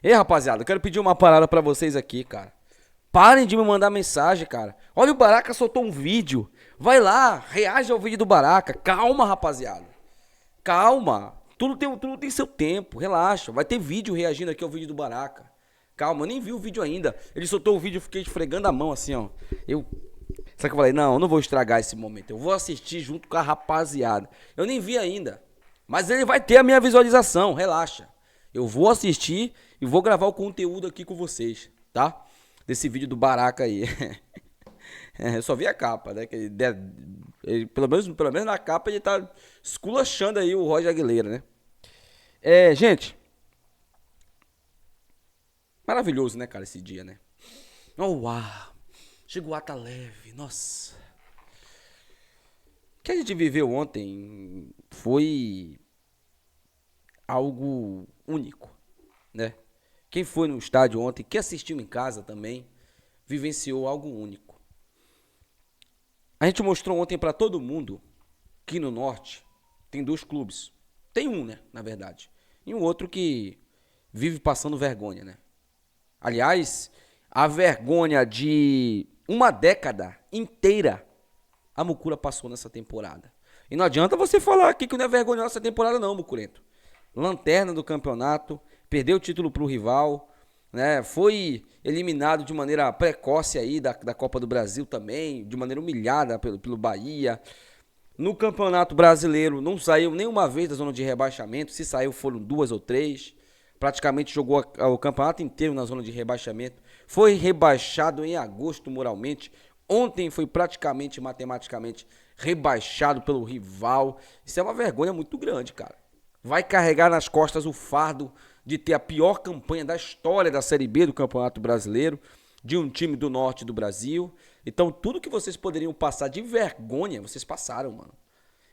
Ei, rapaziada, eu quero pedir uma parada pra vocês aqui, cara. Parem de me mandar mensagem, cara. Olha, o Baraka soltou um vídeo. Vai lá, reage ao vídeo do Baraka. Calma, rapaziada. Calma. Tudo tem seu tempo, relaxa. Vai ter vídeo reagindo aqui ao vídeo do Baraka. Calma, eu nem vi o vídeo ainda. Ele soltou o vídeo, eu fiquei esfregando a mão assim, ó. Só que eu falei, não, eu não vou estragar esse momento. Eu vou assistir junto com a rapaziada. Eu nem vi ainda. Mas ele vai ter a minha visualização, relaxa. Eu vou assistir e vou gravar o conteúdo aqui com vocês, tá? Desse vídeo do Baraka aí. Eu só vi a capa, né? Pelo menos na capa ele tá esculachando aí o Roger Aguilera, né? Gente, maravilhoso, né, cara, esse dia, né? Oh, uau. Chegou a tá leve, nossa. O que a gente viveu ontem foi algo único, né? Quem foi no estádio ontem, que assistiu em casa também, vivenciou algo único. A gente mostrou ontem pra todo mundo que no norte tem dois clubes. Tem um, né, na verdade. E um outro que vive passando vergonha, né? Aliás, a vergonha de uma década inteira a Mucura passou nessa temporada. E não adianta você falar aqui que não é vergonha nessa temporada não, Mucurento. Lanterna do campeonato, perdeu o título pro rival, né? Foi eliminado de maneira precoce aí da Copa do Brasil também, de maneira humilhada pelo Bahia. No Campeonato Brasileiro não saiu nenhuma vez da zona de rebaixamento, se saiu foram duas ou três. Praticamente jogou o campeonato inteiro na zona de rebaixamento. Foi rebaixado em agosto moralmente. Ontem foi praticamente, matematicamente, rebaixado pelo rival. Isso é uma vergonha muito grande, cara. Vai carregar nas costas o fardo de ter a pior campanha da história da Série B do Campeonato Brasileiro, de um time do norte do Brasil. Então, tudo que vocês poderiam passar de vergonha, vocês passaram, mano.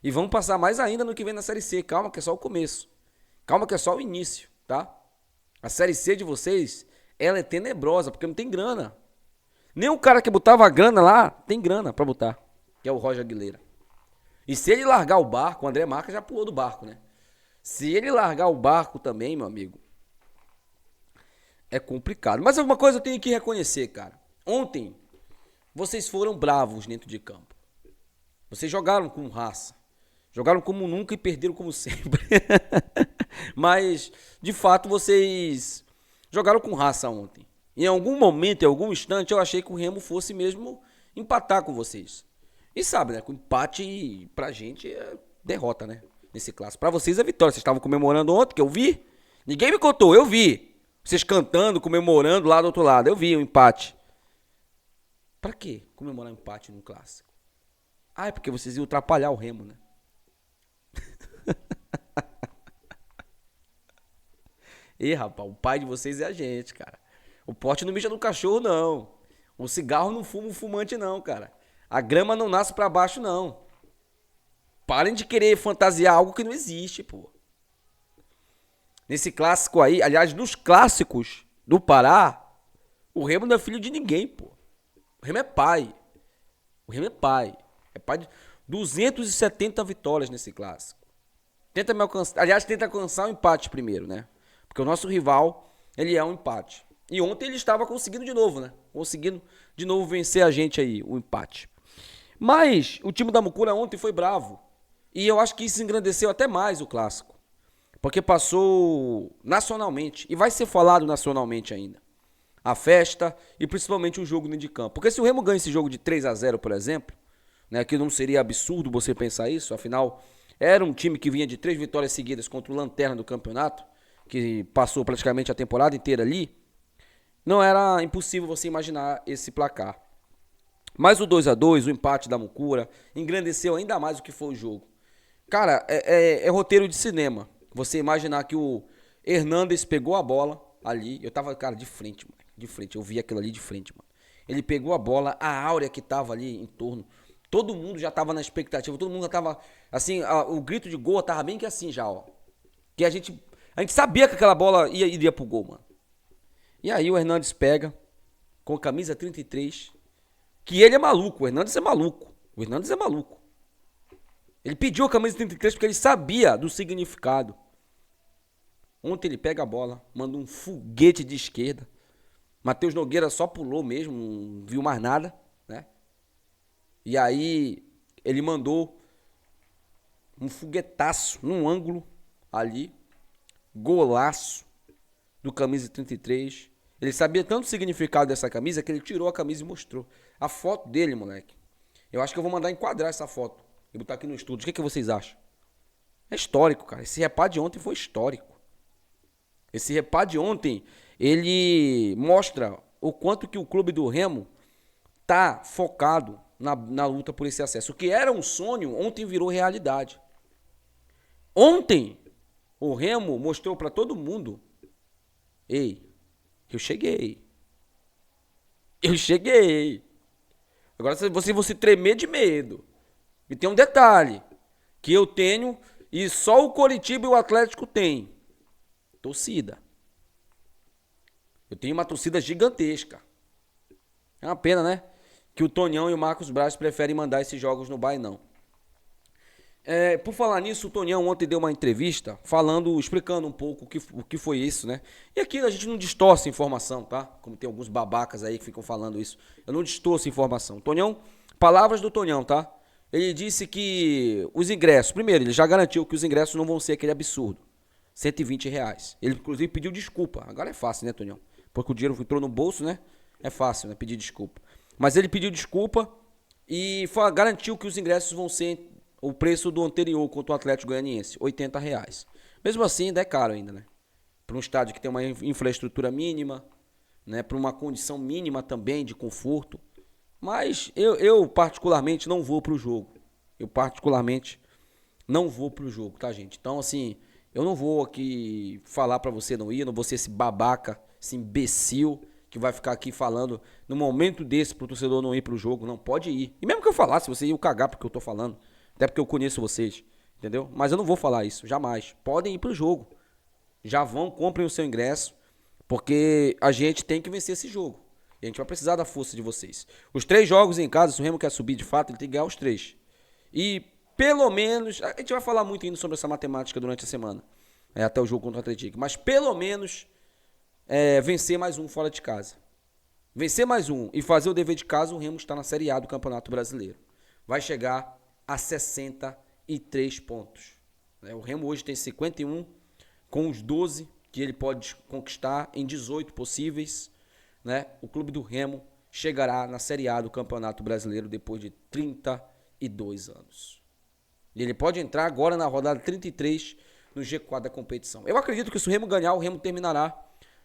E vão passar mais ainda no que vem na Série C. Calma que é só o começo. Calma que é só o início, tá? A Série C de vocês, ela é tenebrosa, porque não tem grana. Nem o cara que botava grana lá, tem grana pra botar, que é o Roger Aguilera. E se ele largar o barco, o André Marques já pulou do barco, né? Se ele largar o barco também, meu amigo, é complicado. Mas alguma coisa eu tenho que reconhecer, cara. Ontem, vocês foram bravos dentro de campo. Vocês jogaram com raça. Jogaram como nunca e perderam como sempre. Mas, de fato, vocês jogaram com raça ontem. Em algum momento, em algum instante, eu achei que o Remo fosse mesmo empatar com vocês. E sabe, né? Com empate, pra gente, é derrota, né? Nesse clássico. Pra vocês é vitória. Vocês estavam comemorando ontem, que eu vi. Ninguém me contou, eu vi. Vocês cantando, comemorando lá do outro lado. Eu vi o empate. Pra quê comemorar empate num clássico? Ah, é porque vocês iam atrapalhar o Remo, né? Ih, rapaz, o pai de vocês é a gente, cara. O pote não mija no cachorro, não. O cigarro não fuma o fumante, não, cara. A grama não nasce pra baixo, não. Parem de querer fantasiar algo que não existe, pô. Nesse clássico aí, aliás, nos clássicos do Pará, o Remo não é filho de ninguém, pô. O Remo é pai. O Remo é pai. É pai de 270 vitórias nesse clássico. Tenta me alcançar. Aliás, tenta alcançar o empate primeiro, né? Porque o nosso rival, ele é um empate. E ontem ele estava conseguindo de novo, né? Conseguindo de novo vencer a gente aí, o empate. Mas o time da Mucura ontem foi bravo. E eu acho que isso engrandeceu até mais o clássico. Porque passou nacionalmente. E vai ser falado nacionalmente ainda. A festa e principalmente o jogo dentro de campo. Porque se o Remo ganha esse jogo de 3-0, por exemplo, né, que não seria absurdo você pensar isso, afinal, era um time que vinha de 3 vitórias seguidas contra o Lanterna do campeonato, que passou praticamente a temporada inteira ali, não era impossível você imaginar esse placar. Mas o 2-2, o empate da Mucura, engrandeceu ainda mais o que foi o jogo. Cara, é roteiro de cinema. Você imaginar que o Hernandes pegou a bola ali, eu tava, cara, de frente, mano, de frente, eu vi aquilo ali de frente, mano. Ele pegou a bola, a áurea que tava ali em torno, todo mundo já tava na expectativa, todo mundo já tava, assim, o grito de gol tava bem que assim já, ó. Que a gente sabia que aquela bola iria pro gol, mano. E aí o Hernandes pega, com a camisa 33, que ele é maluco, o Hernandes é maluco. O Hernandes é maluco. Ele pediu a camisa 33 porque ele sabia do significado. Ontem ele pega a bola, manda um foguete de esquerda. Matheus Nogueira só pulou mesmo, não viu mais nada, né? E aí ele mandou um foguetaço num ângulo ali, golaço do camisa 33. Ele sabia tanto o significado dessa camisa que ele tirou a camisa e mostrou. A foto dele, moleque. Eu acho que eu vou mandar enquadrar essa foto e botar aqui no estúdio. O que vocês acham? É histórico, cara. Esse repá de ontem foi histórico. Esse repá de ontem, ele mostra o quanto que o clube do Remo tá focado na luta por esse acesso. O que era um sonho, ontem virou realidade. Ontem, o Remo mostrou para todo mundo: ei, eu cheguei. Eu cheguei. Agora vocês vão se tremer de medo. E tem um detalhe que eu tenho e só o Coritiba e o Atlético têm: torcida. Eu tenho uma torcida gigantesca. É uma pena, né? Que o Tonhão e o Marcos Braz preferem mandar esses jogos no Bainão. Por falar nisso, o Tonhão ontem deu uma entrevista explicando um pouco o que foi isso, né? E aqui a gente não distorce informação, tá? Como tem alguns babacas aí que ficam falando isso. Eu não distorço informação. Tonhão, palavras do Tonhão, tá? Ele disse que os ingressos, primeiro, ele já garantiu que os ingressos não vão ser aquele absurdo. R$120. Ele, inclusive, pediu desculpa. Agora é fácil, né, Tonhão? Porque o dinheiro entrou no bolso, né? É fácil, né? Pedir desculpa. Mas ele pediu desculpa e garantiu que os ingressos vão ser o preço do anterior contra o Atlético Goianiense, R$80. Mesmo assim, ainda é caro ainda, né? Para um estádio que tem uma infraestrutura mínima, né? Para uma condição mínima também de conforto. Mas eu particularmente não vou pro jogo. Eu particularmente não vou pro jogo, tá, gente? Então, assim, eu não vou aqui falar pra você não ir, não vou ser esse babaca, esse imbecil que vai ficar aqui falando no momento desse pro torcedor não ir pro jogo. Não, pode ir. E mesmo que eu falasse, você ia cagar porque eu tô falando. Até porque eu conheço vocês, entendeu? Mas eu não vou falar isso, jamais. Podem ir pro jogo. Já vão, comprem o seu ingresso, porque a gente tem que vencer esse jogo. E a gente vai precisar da força de vocês. Os 3 jogos em casa, se o Remo quer subir de fato, ele tem que ganhar os 3. E pelo menos, a gente vai falar muito ainda sobre essa matemática durante a semana, até o jogo contra o Atlético, mas pelo menos vencer mais um fora de casa. Vencer mais um e fazer o dever de casa, o Remo está na Série A do Campeonato Brasileiro. Vai chegar a 63 pontos. O Remo hoje tem 51, com os 12 que ele pode conquistar em 18 possíveis. Né? O clube do Remo chegará na Série A do Campeonato Brasileiro depois de 32 anos. E ele pode entrar agora na rodada 33 no G4 da competição. Eu acredito que se o Remo ganhar, o Remo terminará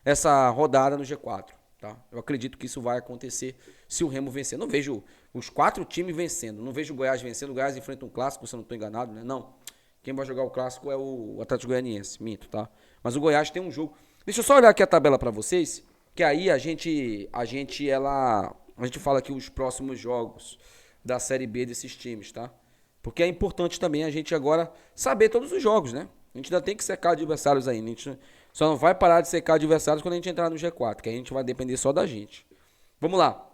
essa rodada no G4. Tá? Eu acredito que isso vai acontecer se o Remo vencer. Não vejo os 4 times vencendo. Não vejo o Goiás vencendo. O Goiás enfrenta um clássico, se eu não estou enganado, né? Não. Quem vai jogar o clássico é o Atlético Goianiense. Minto, tá? Mas o Goiás tem um jogo. Deixa eu só olhar aqui a tabela para vocês, que aí a gente fala aqui os próximos jogos da Série B desses times, tá? Porque é importante também a gente agora saber todos os jogos, né? A gente ainda tem que secar adversários ainda. A gente só não vai parar de secar adversários quando a gente entrar no G4, que a gente vai depender só da gente. Vamos lá.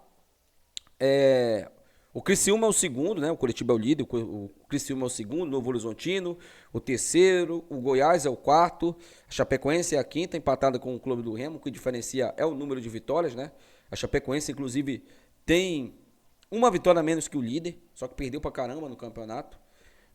O Criciúma é o segundo, né? O Coritiba é o líder. O Criciúma é o segundo, o Novo Horizontino, o terceiro. O Goiás é o quarto. A Chapecoense é a quinta, empatada com o Clube do Remo. O que diferencia é o número de vitórias, né? A Chapecoense, inclusive, tem uma vitória a menos que o líder, só que perdeu pra caramba no campeonato,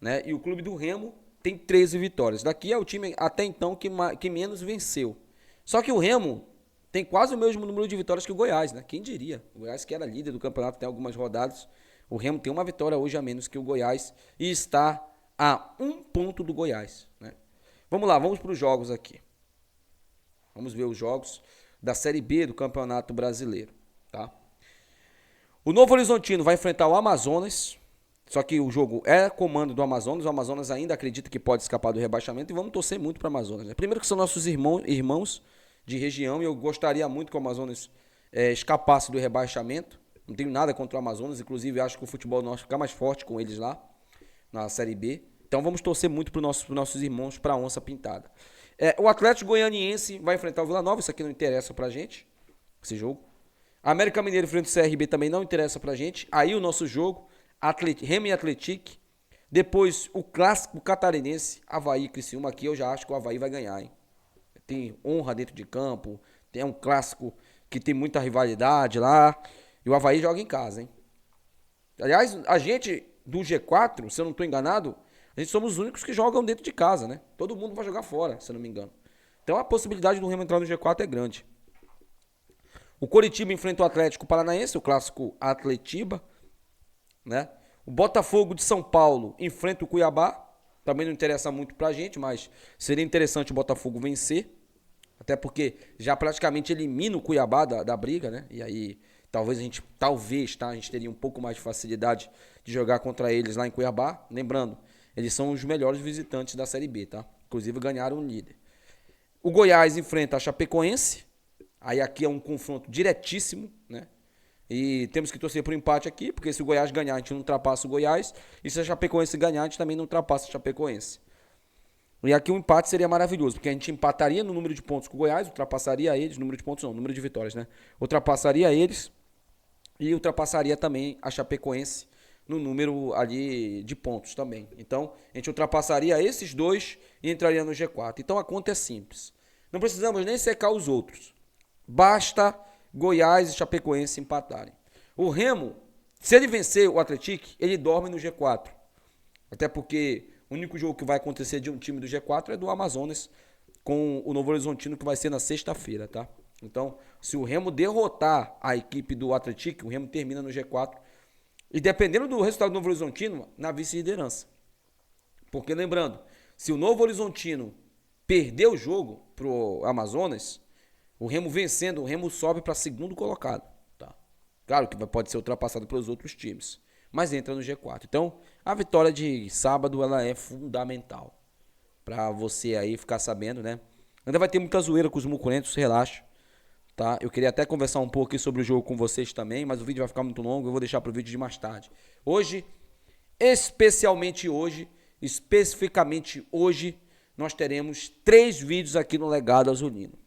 né? E o Clube do Remo tem 13 vitórias. Daqui é o time até então que menos venceu. Só que o Remo tem quase o mesmo número de vitórias que o Goiás, né? Quem diria? O Goiás, que era líder do campeonato, tem algumas rodadas. O Remo tem uma vitória hoje a menos que o Goiás e está a 1 ponto do Goiás, né? Vamos lá, vamos para os jogos aqui. Vamos ver os jogos da Série B do Campeonato Brasileiro, tá? O Novo Horizontino vai enfrentar o Amazonas, só que o jogo é comando do Amazonas. O Amazonas ainda acredita que pode escapar do rebaixamento e vamos torcer muito para o Amazonas, né? Primeiro que são nossos irmãos de região e eu gostaria muito que o Amazonas escapasse do rebaixamento. Não tenho nada contra o Amazonas, inclusive acho que o futebol nosso fica mais forte com eles lá na Série B. Então vamos torcer muito para os nossos irmãos, para a onça pintada. O Atlético Goianiense vai enfrentar o Vila Nova, isso aqui não interessa pra gente, esse jogo. América Mineiro frente ao CRB também não interessa pra gente. Aí o nosso jogo, Remo e Atlético. Depois o clássico catarinense, Avaí e Criciúma. Aqui eu já acho que o Avaí vai ganhar, hein? tem honra dentro de campo, tem um clássico que tem muita rivalidade lá. E o Avaí joga em casa, hein? Aliás, a gente do G4, se eu não estou enganado, a gente somos os únicos que jogam dentro de casa, né? Todo mundo vai jogar fora, se eu não me engano. Então a possibilidade do Remo entrar no G4 é grande. O Coritiba enfrenta o Atlético Paranaense, o clássico Atletiba, né? O Botafogo de São Paulo enfrenta o Cuiabá. Também não interessa muito pra gente, mas seria interessante o Botafogo vencer. Até porque já praticamente elimina o Cuiabá da briga, né? E aí talvez a gente teria um pouco mais de facilidade de jogar contra eles lá em Cuiabá. Lembrando, eles são os melhores visitantes da Série B, tá? Inclusive ganharam o líder. O Goiás enfrenta a Chapecoense. Aí aqui é um confronto diretíssimo, né? E temos que torcer por empate aqui, porque se o Goiás ganhar, a gente não ultrapassa o Goiás. E se a Chapecoense ganhar, a gente também não ultrapassa a Chapecoense. E aqui um empate seria maravilhoso, porque a gente empataria no número de pontos com o Goiás, ultrapassaria eles, número de pontos não, número de vitórias, né? Ultrapassaria eles e ultrapassaria também a Chapecoense no número ali de pontos também. Então, a gente ultrapassaria esses dois e entraria no G4. Então, a conta é simples. Não precisamos nem secar os outros. Basta Goiás e Chapecoense empatarem. O Remo, se ele vencer o Atlético, ele dorme no G4. Até porque o único jogo que vai acontecer de um time do G4 é do Amazonas com o Novo Horizontino, que vai ser na sexta-feira, tá? Então, se o Remo derrotar a equipe do Atlético, o Remo termina no G4. E dependendo do resultado do Novo Horizontino, na vice-liderança. Porque lembrando, se o Novo Horizontino perder o jogo pro Amazonas, o Remo vencendo, o Remo sobe para segundo colocado. Tá? Claro que pode ser ultrapassado pelos outros times, mas entra no G4. Então, a vitória de sábado ela é fundamental para você aí ficar sabendo, né? Ainda vai ter muita zoeira com os mucurentos, relaxa. Tá? Eu queria até conversar um pouco aqui sobre o jogo com vocês também, mas o vídeo vai ficar muito longo, eu vou deixar para o vídeo de mais tarde. Hoje, especificamente hoje, nós teremos 3 vídeos aqui no Legado Azulino.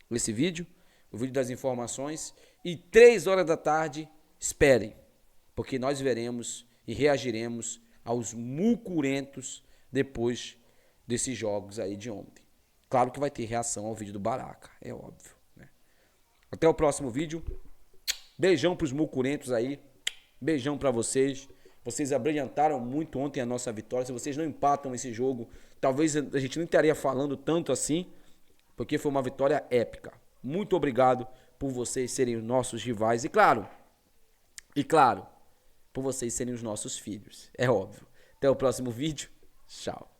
Esse vídeo, o vídeo das informações, e 3 horas da tarde, esperem, porque nós veremos e reagiremos aos mucurentos depois desses jogos aí de ontem. Claro que vai ter reação ao vídeo do Baraca, é óbvio. Até o próximo vídeo. Beijão pros mucurentos aí. Beijão pra vocês. Vocês abrilhantaram muito ontem a nossa vitória. Se vocês não empatam esse jogo, talvez a gente não estaria falando tanto assim, porque foi uma vitória épica. Muito obrigado por vocês serem os nossos rivais. E claro, por vocês serem os nossos filhos. É óbvio. Até o próximo vídeo. Tchau.